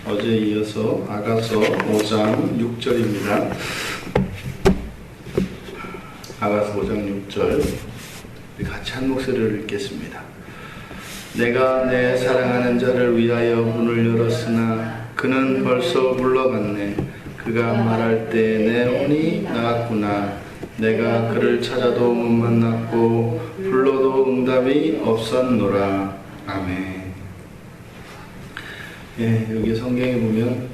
어제 이어서 아가서 5장 6절입니다. 아가서 5장 6절 같이 한 목소리를 읽겠습니다. 내가 내 사랑하는 자를 위하여 문을 열었으나 그는 벌써 물러갔네. 그가 말할 때 내 혼이 나갔구나. 내가 그를 찾아도 못 만났고 불러도 응답이 없었노라. 아멘. 예, 여기 성경에 보면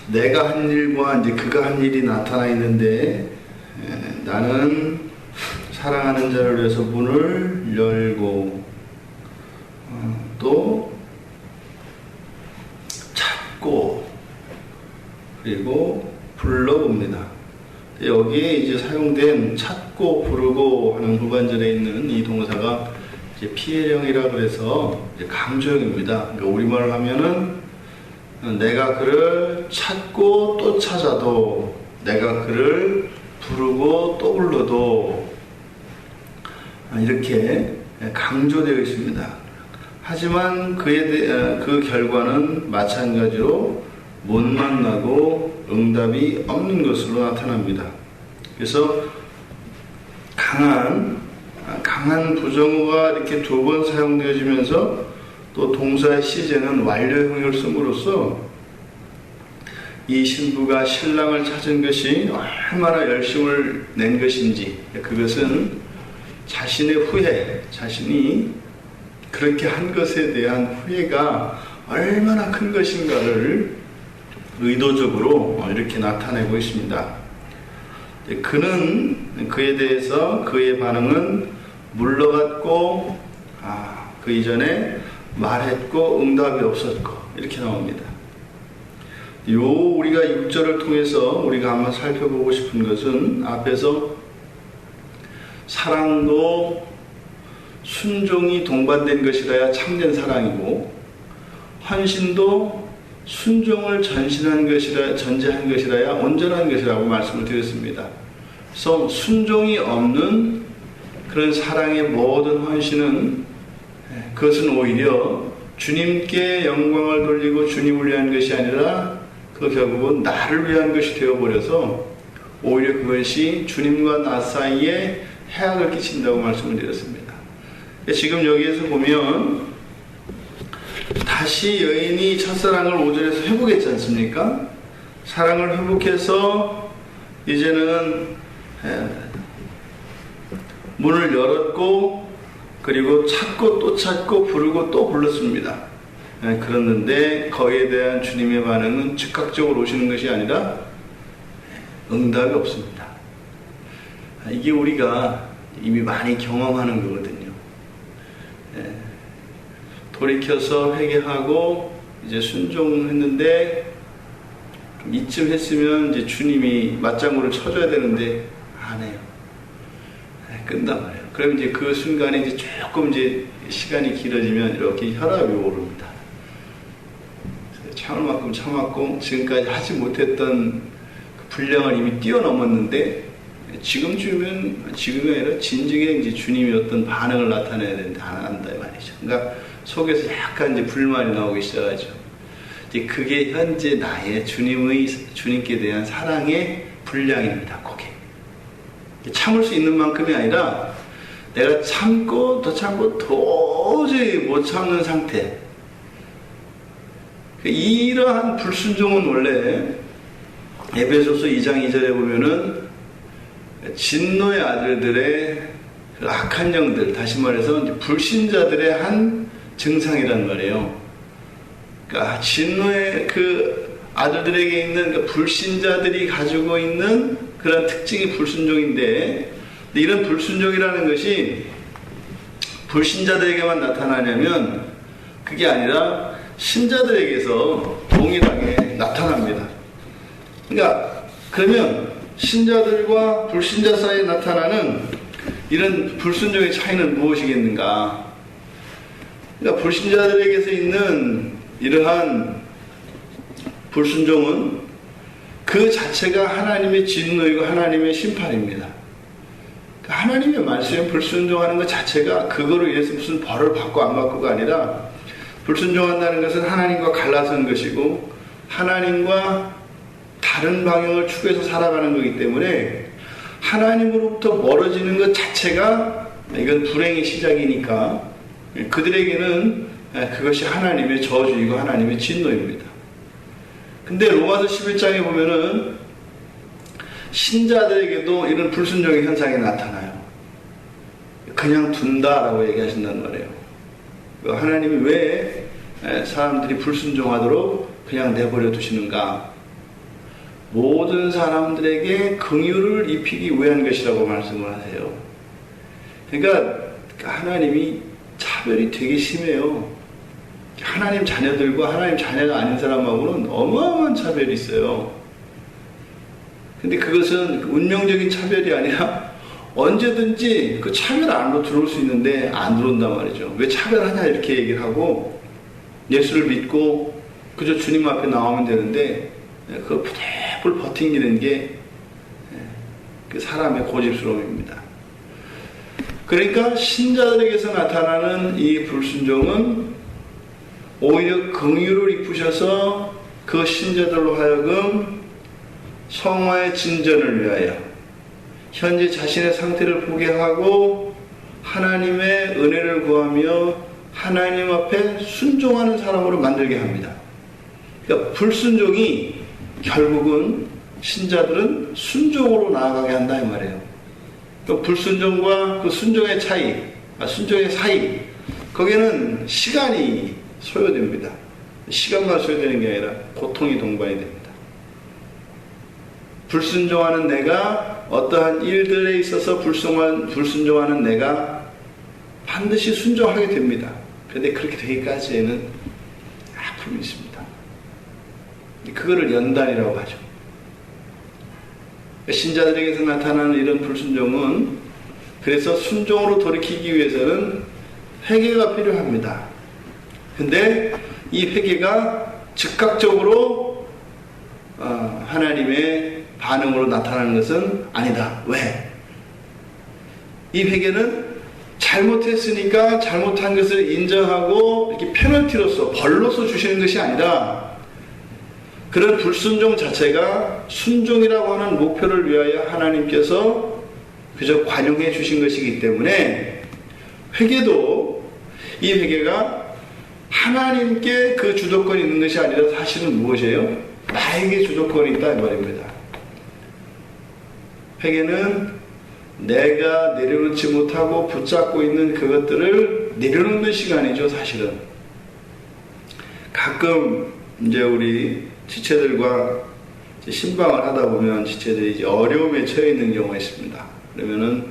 내가 한 일과 이제 그가 한 일이 나타나 있는데, 나는 사랑하는 자를 위해서 문을 열고 또 찾고 그리고 불러봅니다. 여기에 이제 사용된 찾고 부르고 하는 후반절에 있는 이 동사가 이제 피해령이라 그래서 이제 강조형입니다. 그러니까 우리말로 하면은 내가 그를 찾고 또 찾아도, 내가 그를 부르고 또 불러도 이렇게 강조되어 있습니다. 하지만 그 결과는 마찬가지로 못 만나고 응답이 없는 것으로 나타납니다. 그래서 강한 부정어가 이렇게 두 번 사용되어지면서 또 동사의 시제는 완료형을 씀으로써 이 신부가 신랑을 찾은 것이 얼마나 열심을 낸 것인지, 그것은 자신의 후회, 자신이 그렇게 한 것에 대한 후회가 얼마나 큰 것인가를 의도적으로 이렇게 나타내고 있습니다. 그에 대해서 그의 반응은 물러갔고, 그 이전에 말했고 응답이 없었고, 이렇게 나옵니다. 우리가 6절을 통해서 우리가 한번 살펴보고 싶은 것은, 앞에서 사랑도 순종이 동반된 것이라야 참된 사랑이고, 헌신도 순종을 전제한 것이라야 온전한 것이라고 말씀을 드렸습니다. 그래서 순종이 없는 그런 사랑의 모든 헌신은, 그것은 오히려 주님께 영광을 돌리고 주님을 위한 것이 아니라 그 결국은 나를 위한 것이 되어버려서 오히려 그것이 주님과 나 사이에 해악을 끼친다고 말씀을 드렸습니다. 지금 여기에서 보면 다시 여인이 첫사랑을 5절에서 회복했지 않습니까? 사랑을 회복해서 이제는 문을 열었고, 그리고 찾고 또 찾고 부르고 또 불렀습니다. 그랬는데 거기에 대한 주님의 반응은 즉각적으로 오시는 것이 아니라 응답이 없습니다. 이게 우리가 이미 많이 경험하는 거거든요. 돌이켜서 회개하고 이제 순종했는데 이쯤 했으면 이제 주님이 맞장구를 쳐줘야 되는데 안 해요. 끈단 말이에요. 그럼 이제 그 순간에 이제 조금 이제 시간이 길어지면 이렇게 혈압이 오릅니다. 참을 만큼 참았고 지금까지 하지 못했던 그 분량을 이미 뛰어넘었는데 지금이 아니라 진즉에 이제 주님이 어떤 반응을 나타내야 되는데 안 한다 이 말이죠. 그러니까 속에서 약간 이제 불만이 나오기 시작하죠. 이제 그게 현재 나의 주님께 대한 사랑의 분량입니다. 그게 참을 수 있는 만큼이 아니라 내가 참고 더 참고 도저히 못 참는 상태. 이러한 불순종은 원래 에베소서 2장 2절에 보면은 진노의 아들들의 그 악한 영들, 다시 말해서 이제 불신자들의 한 증상이란 말이에요. 그러니까 진노의 그 아들들에게 있는 그 불신자들이 가지고 있는 그런 특징이 불순종인데, 이런 불순종이라는 것이 불신자들에게만 나타나냐면 그게 아니라 신자들에게서 동일하게 나타납니다. 그러니까 그러면 신자들과 불신자 사이에 나타나는 이런 불순종의 차이는 무엇이겠는가? 그러니까 불신자들에게서 있는 이러한 불순종은 그 자체가 하나님의 진노이고 하나님의 심판입니다. 하나님의 말씀에 불순종하는 것 자체가 그거로 인해서 무슨 벌을 받고 안 받고가 아니라 불순종한다는 것은 하나님과 갈라서는 것이고 하나님과 다른 방향을 추구해서 살아가는 거기 때문에 하나님으로부터 멀어지는 것 자체가 이건 불행의 시작이니까 그들에게는 그것이 하나님의 저주이고 하나님의 진노입니다. 근데 로마서 11장에 보면은 신자들에게도 이런 불순종의 현상이 나타나요. 그냥 둔다라고 얘기하신단 말이에요. 하나님이 왜 사람들이 불순종하도록 그냥 내버려 두시는가? 모든 사람들에게 긍휼을 입히기 위한 것이라고 말씀을 하세요. 그러니까 하나님이 차별이 되게 심해요. 하나님 자녀들과 하나님 자녀가 아닌 사람하고는 어마어마한 차별이 있어요. 근데 그것은 운명적인 차별이 아니라 언제든지 그 차별 안으로 들어올 수 있는데 안 들어온단 말이죠. 왜 차별하냐 이렇게 얘기를 하고 예수를 믿고 그저 주님 앞에 나오면 되는데 그걸 부대불 버팅기는 게 그 사람의 고집스러움입니다. 그러니까 신자들에게서 나타나는 이 불순종은 오히려 긍휼을 입으셔서 그 신자들로 하여금 성화의 진전을 위하여 현재 자신의 상태를 보게 하고 하나님의 은혜를 구하며 하나님 앞에 순종하는 사람으로 만들게 합니다. 그러니까 불순종이 결국은 신자들은 순종으로 나아가게 한다 이 말이에요. 그 불순종과 그 순종의 차이, 순종의 사이, 거기에는 시간이 소요됩니다. 시간만 소요되는 게 아니라 고통이 동반이 됩니다. 불순종하는 내가 어떠한 일들에 있어서 불순종하는 내가 반드시 순종하게 됩니다. 그런데 그렇게 되기까지에는 아픔이 있습니다. 그거를 연단이라고 하죠. 신자들에게서 나타나는 이런 불순종은 그래서 순종으로 돌이키기 위해서는 회개가 필요합니다. 근데 이 회개가 즉각적으로 하나님의 반응으로 나타나는 것은 아니다. 왜? 이 회개는 잘못했으니까 잘못한 것을 인정하고 이렇게 페널티로서 벌로서 주시는 것이 아니라 그런 불순종 자체가 순종이라고 하는 목표를 위하여 하나님께서 그저 관용해 주신 것이기 때문에 회개도 이 회개가 하나님께 그 주도권이 있는 것이 아니라 사실은 무엇이에요? 나에게 주도권이 있다 이 말입니다. 회개는 내가 내려놓지 못하고 붙잡고 있는 그것들을 내려놓는 시간이죠, 사실은. 가끔 이제 우리 지체들과 신방을 하다 보면 지체들이 이제 어려움에 처해 있는 경우가 있습니다. 그러면은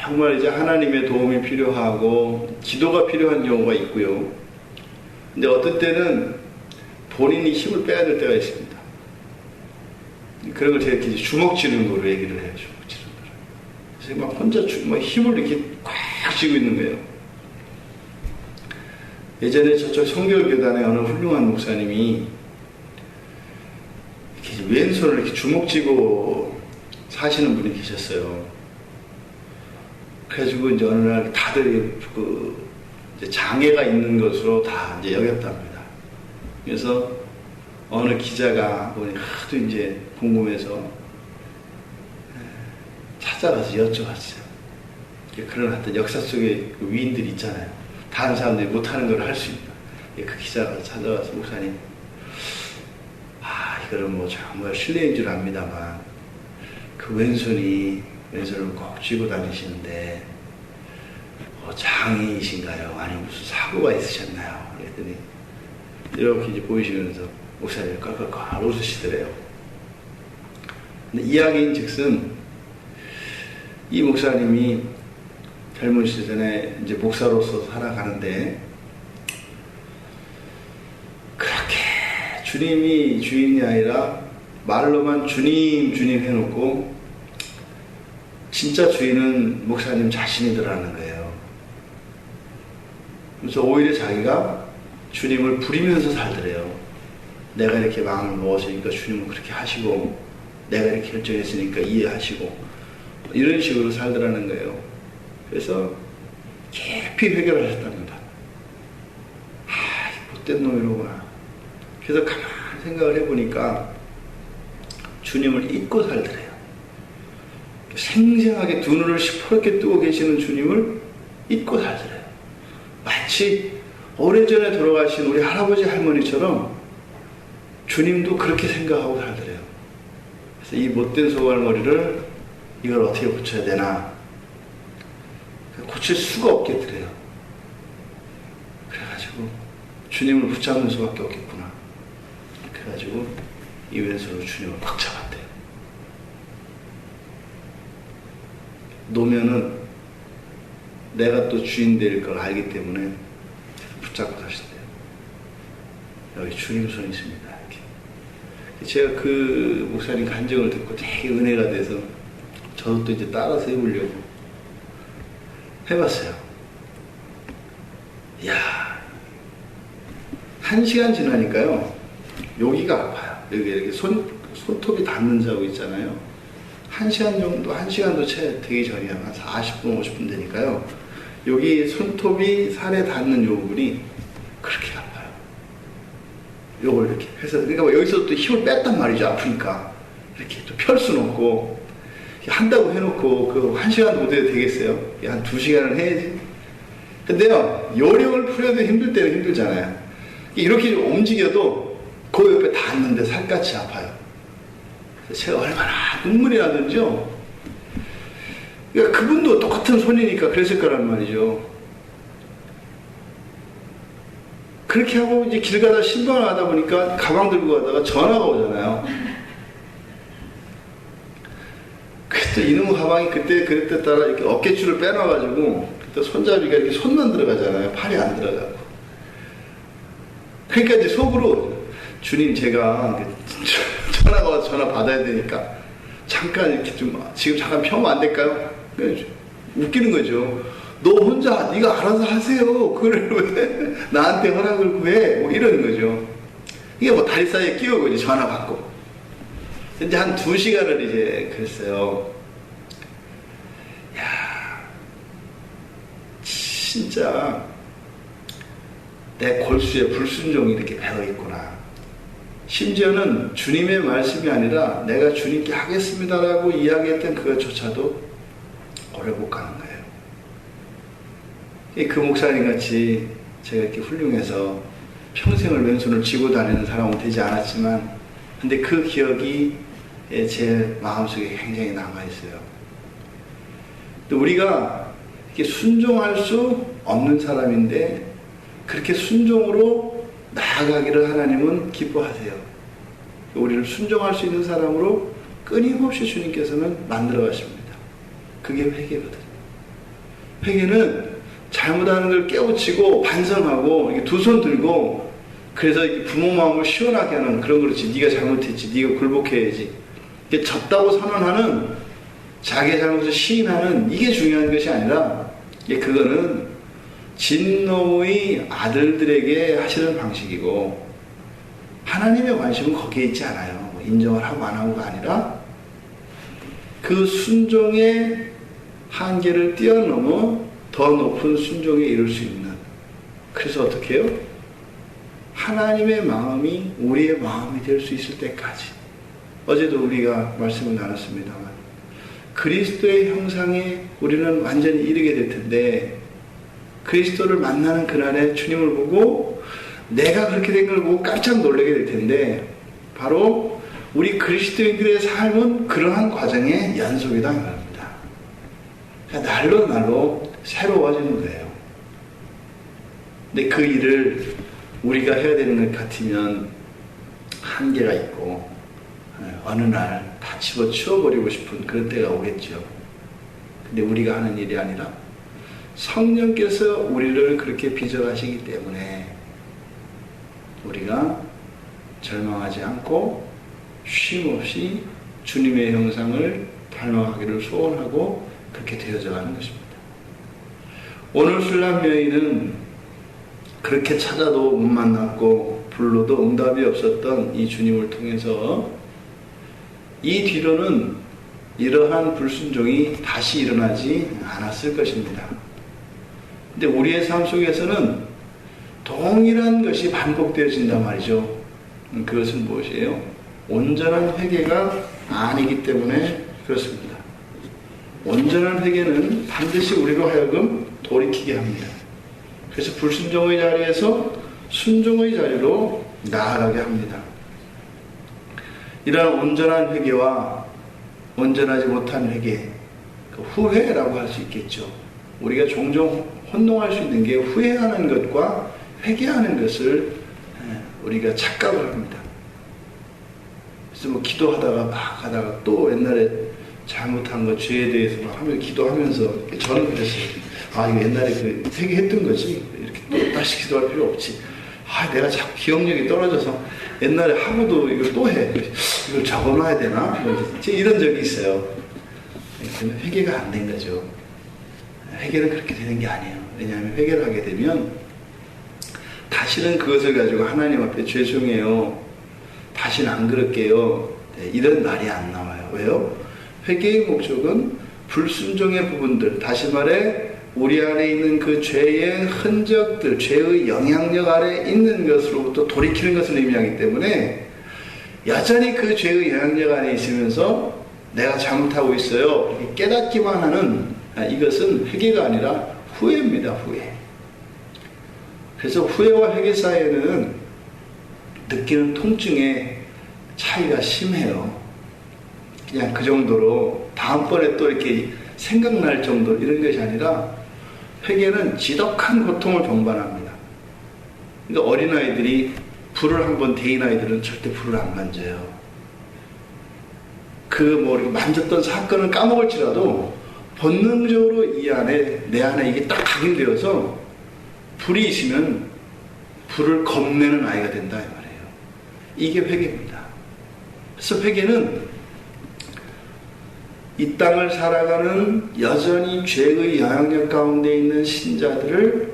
정말 이제 하나님의 도움이 필요하고 기도가 필요한 경우가 있고요. 근데 어떤 때는 본인이 힘을 빼야 될 때가 있습니다. 그런 걸 제가 이렇게 주먹쥐는 거로 얘기를 해요. 주먹쥐는 거로. 그래서 막 혼자 막 힘을 이렇게 꽉 쥐고 있는 거예요. 예전에 저쪽 성결교단의 어느 훌륭한 목사님이 이렇게 왼손을 이렇게 주먹쥐고 사시는 분이 계셨어요. 그래가지고 이제 어느 날 다들 이제 장애가 있는 것으로 다 이제 여겼답니다. 그래서 어느 기자가 보니 하도 이제 궁금해서 찾아가서 여쭤봤어요. 그런 어떤 역사 속에 그 위인들이 있잖아요. 다른 사람들이 못하는 걸 할 수 있다. 그 기자가 찾아와서 목사님, 이거는 뭐 정말 실례인 줄 압니다만 그 왼손을 꼭 쥐고 다니시는데 장애이신가요? 아니면 무슨 사고가 있으셨나요? 그랬더니 이렇게 이제 보이시면서 목사님이 껄껄껄 웃으시더래요. 근데 이야기인 즉슨 이 목사님이 젊은 시절에 이제 목사로서 살아가는데 그렇게 주님이 주인이 아니라 말로만 주님 해놓고 진짜 주인은 목사님 자신이더라는 거예요. 그래서 오히려 자기가 주님을 부리면서 살더래요. 내가 이렇게 마음을 먹었으니까 주님은 그렇게 하시고 내가 이렇게 결정했으니까 이해하시고 이런 식으로 살더라는 거예요. 그래서 깊이 회개를 하셨답니다. 못된 놈이로구나. 그래서 가만히 생각을 해보니까 주님을 잊고 살더래요. 생생하게 두 눈을 시퍼렇게 뜨고 계시는 주님을 잊고 살더래요. 마치 오래전에 돌아가신 우리 할아버지 할머니처럼 주님도 그렇게 생각하고 살더래요. 그래서 이 못된 소갈머리를 이걸 어떻게 고쳐야 되나, 고칠 수가 없겠더래요. 그래가지고 주님을 붙잡는 수밖에 없겠구나. 그래가지고 이 왼손으로 주님을 꽉 잡았대요. 놓으면은 내가 또 주인 될 걸 알기 때문에 붙잡고 사신대요. 여기 주님 손이 있습니다. 이렇게. 제가 그 목사님 간증을 듣고 되게 은혜가 돼서 저도 또 이제 따라서 해보려고 해봤어요. 이야, 1시간 지나니까요, 여기가 아파요. 여기 이렇게 손톱이 닿는 자국 있잖아요. 1시간 정도, 1시간도 채 되기 전이야. 한 40분, 50분 되니까요. 여기 손톱이 살에 닿는 요 부분이 그렇게 아파요. 요걸 이렇게 해서, 그러니까 뭐 여기서 또 힘을 뺐단 말이죠. 아프니까. 이렇게 또 펼 수는 없고. 한다고 해놓고 그 1시간 못 해도 되겠어요? 한 2시간을 해야지. 근데요, 요령을 풀어도 힘들 때는 힘들잖아요. 이렇게 좀 움직여도 그 옆에 닿는데 살갗이 아파요. 제가 얼마나 눈물이 나든지요. 그러니까 그분도 똑같은 손이니까 그랬을 거란 말이죠. 그렇게 하고 이제 길 가다 신방을 하다 보니까 가방 들고 가다가 전화가 오잖아요. 그때 이놈 가방이 그때 그랬다 따라 이렇게 어깨줄을 빼놔가지고 그때 손잡이가 이렇게 손만 들어가잖아요. 팔이 안 들어가고. 그러니까 이제 속으로 주님 제가 전화가 와서 전화 받아야 되니까 잠깐 이렇게 좀 지금 잠깐 펴면 안 될까요? 웃기는 거죠. 너 혼자 네가 알아서 하세요. 그걸 왜 나한테 허락을 구해? 뭐 이러는 거죠. 이게 뭐 다리 사이에 끼우고 이제 전화 받고. 이제 한 2시간을 이제 그랬어요. 야, 진짜 내 골수에 불순종이 이렇게 배어 있구나. 심지어는 주님의 말씀이 아니라 내가 주님께 하겠습니다라고 이야기했던 그것조차도 오래 못 가는 거예요. 그 목사님 같이 제가 이렇게 훌륭해서 평생을 왼손을 쥐고 다니는 사람은 되지 않았지만, 근데 그 기억이 제 마음속에 굉장히 남아있어요. 우리가 이렇게 순종할 수 없는 사람인데 그렇게 순종으로 나아가기를 하나님은 기뻐하세요. 우리를 순종할 수 있는 사람으로 끊임없이 주님께서는 만들어 가십니다. 그게 회개거든요. 회개는 잘못하는 걸 깨우치고 반성하고 두 손 들고, 그래서 부모 마음을 시원하게 하는 그런 거지. 네가 잘못했지, 네가 굴복해야지. 졌다고 선언하는, 자기의 잘못을 시인하는, 이게 중요한 것이 아니라, 그거는 진노의 아들들에게 하시는 방식이고, 하나님의 관심은 거기에 있지 않아요. 인정을 하고 안 하고가 아니라 그 순종의 한계를 뛰어넘어 더 높은 순종에 이룰 수 있는. 그래서 어떻게 해요? 하나님의 마음이 우리의 마음이 될 수 있을 때까지. 어제도 우리가 말씀을 나눴습니다만, 그리스도의 형상에 우리는 완전히 이르게 될 텐데, 그리스도를 만나는 그날에 주님을 보고 내가 그렇게 된 걸 보고 깜짝 놀라게 될 텐데, 바로 우리 그리스도인들의 삶은 그러한 과정의 연속이다 말입니다. 그러니까 날로 날로 새로워지는 거예요. 근데 그 일을 우리가 해야 되는 것 같으면 한계가 있고, 어느 날 다 집어치워버리고 싶은 그런 때가 오겠죠. 근데 우리가 하는 일이 아니라 성령께서 우리를 그렇게 빚어가시기 때문에 우리가 절망하지 않고 쉼없이 주님의 형상을 닮아가기를 소원하고 그렇게 되어져 가는 것입니다. 오늘 술람 여인은 그렇게 찾아도 못 만났고 불러도 응답이 없었던 이 주님을 통해서 이 뒤로는 이러한 불순종이 다시 일어나지 않았을 것입니다. 근데 우리의 삶 속에서는 동일한 것이 반복되어진단 말이죠. 그것은 무엇이에요? 온전한 회개가 아니기 때문에 그렇습니다. 온전한 회개는 반드시 우리로 하여금 돌이키게 합니다. 그래서 불순종의 자리에서 순종의 자리로 나아가게 합니다. 이러한 온전한 회개와 온전하지 못한 회개, 후회라고 할 수 있겠죠. 우리가 종종 혼동할 수 있는 게 후회하는 것과 회개하는 것을 우리가 착각을 합니다. 그래서 뭐 기도하다가 막 하다가 또 옛날에 잘못한 것, 죄에 대해서 막 하면서 기도하면서, 저는 그랬어요. 아, 이거 옛날에 그 회개했던 거지. 이렇게 또 다시 기도할 필요 없지. 아, 내가 자꾸 기억력이 떨어져서 옛날에 하고도 이걸 또 해. 이걸 적어놔야 되나? 이런 적이 있어요. 그러면 회개가 안 된 거죠. 회개는 그렇게 되는 게 아니에요. 왜냐하면 회개를 하게 되면 다시는 그것을 가지고 하나님 앞에 죄송해요, 다시는 안 그럴게요, 이런 말이 안 나와요. 왜요? 회개의 목적은 불순종의 부분들, 다시 말해 우리 안에 있는 그 죄의 흔적들, 죄의 영향력 아래 있는 것으로부터 돌이키는 것을 의미하기 때문에 여전히 그 죄의 영향력 안에 있으면서 내가 잘못하고 있어요, 깨닫기만 하는, 이것은 회개가 아니라 후회입니다. 후회. 그래서 후회와 회개 사이에는 느끼는 통증의 차이가 심해요. 그냥 그 정도로 다음번에 또 이렇게 생각날 정도 이런 것이 아니라 회개는 지독한 고통을 동반합니다. 그러니까 어린아이들이 불을 한번 데인 아이들은 절대 불을 안 만져요. 만졌던 사건을 까먹을지라도 본능적으로 이 안에, 내 안에 이게 딱 각인되어서 불이 있으면 불을 겁내는 아이가 된다, 이 말이에요. 이게 회개입니다. 그래서 회개는 이 땅을 살아가는 여전히 죄의 영향력 가운데 있는 신자들을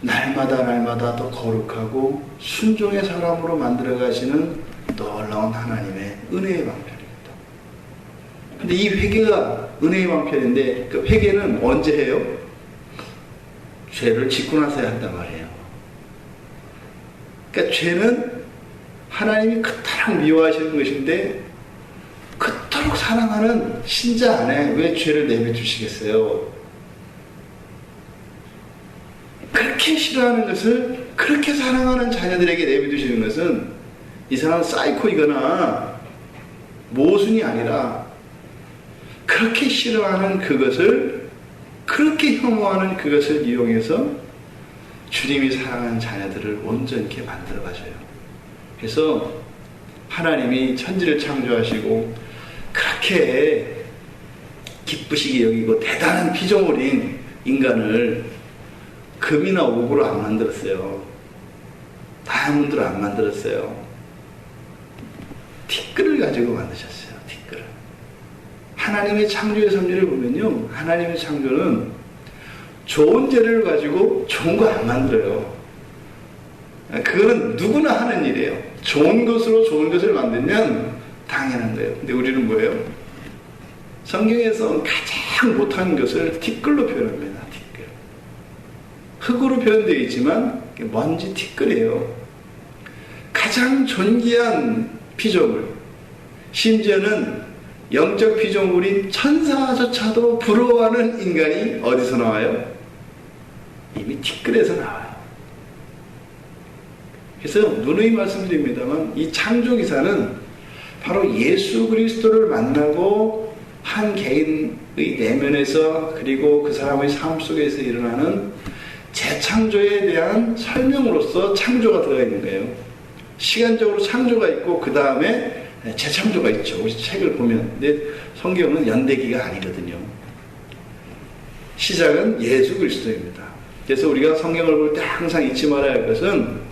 날마다 더 거룩하고 순종의 사람으로 만들어 가시는 놀라운 하나님의 은혜의 방편입니다. 근데 이 회개가 은혜의 방편인데, 그 회개는 언제 해요? 죄를 짓고 나서야 한단 말이에요. 그러니까 죄는 하나님이 그토록 미워하시는 것인데 그토록 사랑하는 신자 안에 왜 죄를 내비두시겠어요? 그렇게 싫어하는 것을 그렇게 사랑하는 자녀들에게 내비두시는 것은 이 사람은 사이코이거나 모순이 아니라 그렇게 싫어하는 그것을, 그렇게 혐오하는 그것을 이용해서 주님이 사랑하는 자녀들을 온전케 만들어 가셔요. 그래서 하나님이 천지를 창조하시고 그렇게 기쁘시게 여기고 대단한 피조물인 인간을 금이나 옥으로 안 만들었어요. 다이아몬드로 안 만들었어요. 티끌을 가지고 만드셨어요. 티끌을. 하나님의 창조의 섭리를 보면요, 하나님의 창조는 좋은 재료를 가지고 좋은 거 안 만들어요. 그거는 누구나 하는 일이에요. 좋은 것으로 좋은 것을 만들면 당연한 거예요. 근데 우리는 뭐예요? 성경에서 가장 못한 것을 티끌로 표현합니다. 티끌. 흙으로 표현되어 있지만 먼지 티끌이에요. 가장 존귀한 피조물, 심지어는 영적 피조물인 천사조차도 부러워하는 인간이 어디서 나와요? 이미 티끌에서 나와요. 그래서 누누이 말씀드립니다만 이 창조기사는 바로 예수 그리스도를 만나고 한 개인의 내면에서, 그리고 그 사람의 삶 속에서 일어나는 재창조에 대한 설명으로서 창조가 들어가 있는 거예요. 시간적으로 창조가 있고 그 다음에 재창조가 있죠. 우리 책을 보면. 근데 성경은 연대기가 아니거든요. 시작은 예수 그리스도입니다. 그래서 우리가 성경을 볼 때 항상 잊지 말아야 할 것은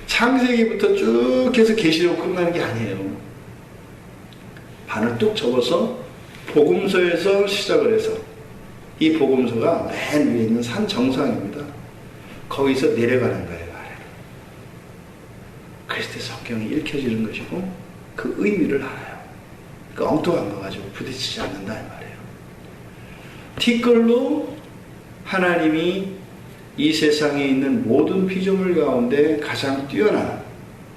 창세기부터 쭉 해서 계시로 끝나는 게 아니에요. 반을 뚝 접어서 복음서에서 시작을 해서, 이 복음서가 맨 위에 있는 산 정상입니다. 거기서 내려가는 거예요. 그랬을 때 성경이 읽혀지는 것이고 그 의미를 알아요. 그러니까 엉뚱한 거 가지고 부딪히지 않는다 이 말이에요. 티끌로 하나님이 이 세상에 있는 모든 피조물 가운데 가장 뛰어난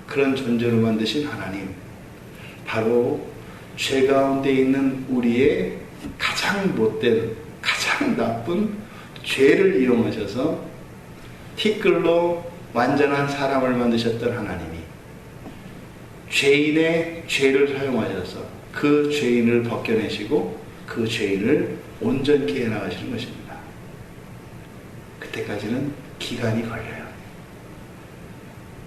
그런 존재로 만드신 하나님, 바로 죄 가운데 있는 우리의 가장 못된, 가장 나쁜 죄를 이용하셔서 티끌로 완전한 사람을 만드셨던 하나님이 죄인의 죄를 사용하셔서 그 죄인을 벗겨내시고 그 죄인을 온전케 해나가시는 것입니다. 그때까지는 기간이 걸려요.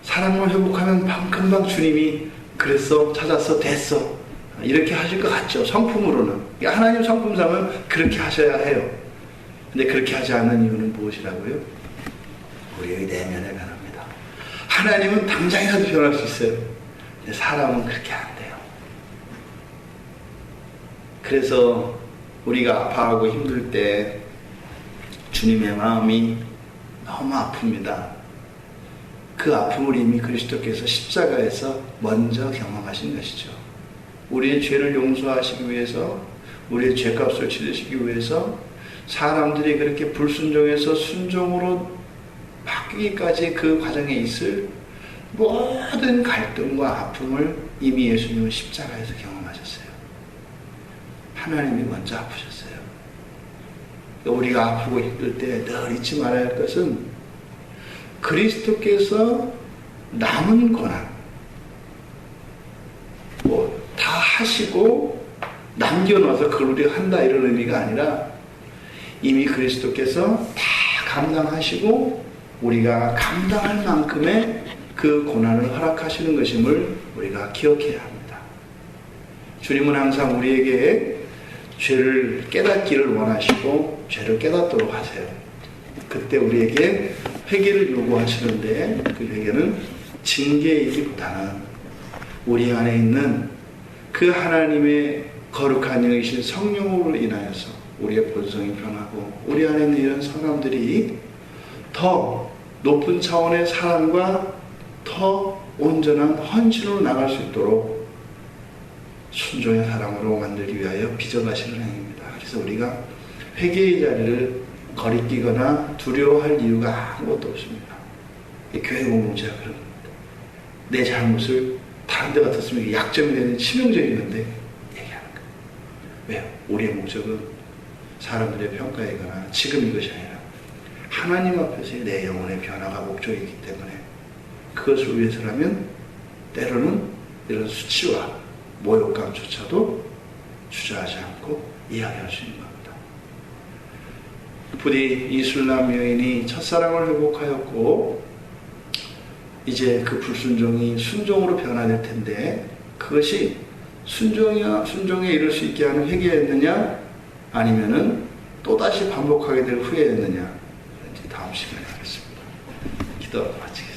사랑을 회복하면 금방 주님이 그랬어, 찾았어, 됐어 이렇게 하실 것 같죠. 성품으로는. 하나님 성품상은 그렇게 하셔야 해요. 근데 그렇게 하지 않는 이유는 무엇이라고요? 우리의 내면에 변합니다. 하나님은 당장이라도 변할 수 있어요. 근데 사람은 그렇게 안 돼요. 그래서 우리가 아파하고 힘들 때 주님의 마음이 너무 아픕니다. 그 아픔을 이미 그리스도께서 십자가에서 먼저 경험하신 것이죠. 우리의 죄를 용서하시기 위해서, 우리의 죄값을 치르시기 위해서 사람들이 그렇게 불순종해서 순종으로 바뀌기까지 그 과정에 있을 모든 갈등과 아픔을 이미 예수님은 십자가에서 경험하셨어요. 하나님이 먼저 아프셨어요. 우리가 아프고 힘들 때 늘 잊지 말아야 할 것은 그리스도께서 남은 고난 다 하시고 남겨놔서 그걸 우리가 한다 이런 의미가 아니라 이미 그리스도께서 다 감당하시고 우리가 감당할 만큼의 그 고난을 허락하시는 것임을 우리가 기억해야 합니다. 주님은 항상 우리에게 죄를 깨닫기를 원하시고 죄를 깨닫도록 하세요. 그때 우리에게 회개를 요구하시는데 그 회개는 징계이기보다는 우리 안에 있는 그 하나님의 거룩한 영이신 성령으로 인하여서 우리의 본성이 변하고 우리 안에 있는 이런 사람들이 더 높은 차원의 사랑과 더 온전한 헌신으로 나갈 수 있도록 순종의 사랑으로 만들기 위하여 빚어가시는 행위입니다. 그래서 우리가 회개의 자리를 거리끼거나 두려워할 이유가 아무것도 없습니다. 교회 공동체가 그런 겁니다. 내 잘못을 다른 데 같았으면 약점이 되는 치명적이는데 얘기하는 거예요. 왜요? 우리의 목적은 사람들의 평가이거나 지금 이것이 아니라 하나님 앞에서의 내 영혼의 변화가 목적이기 때문에 그것을 위해서라면 때로는 이런 수치와 모욕감조차도 주저하지 않고 이야기할 수 있는 겁니다. 부디 이술람 여인이 첫사랑을 회복하였고 이제 그 불순종이 순종으로 변화될 텐데 그것이 순종에 이를 수 있게 하는 회개였느냐 아니면은 또다시 반복하게 될 후회였느냐 다음 시간에 하겠습니다. 기도하고 마치겠습니다.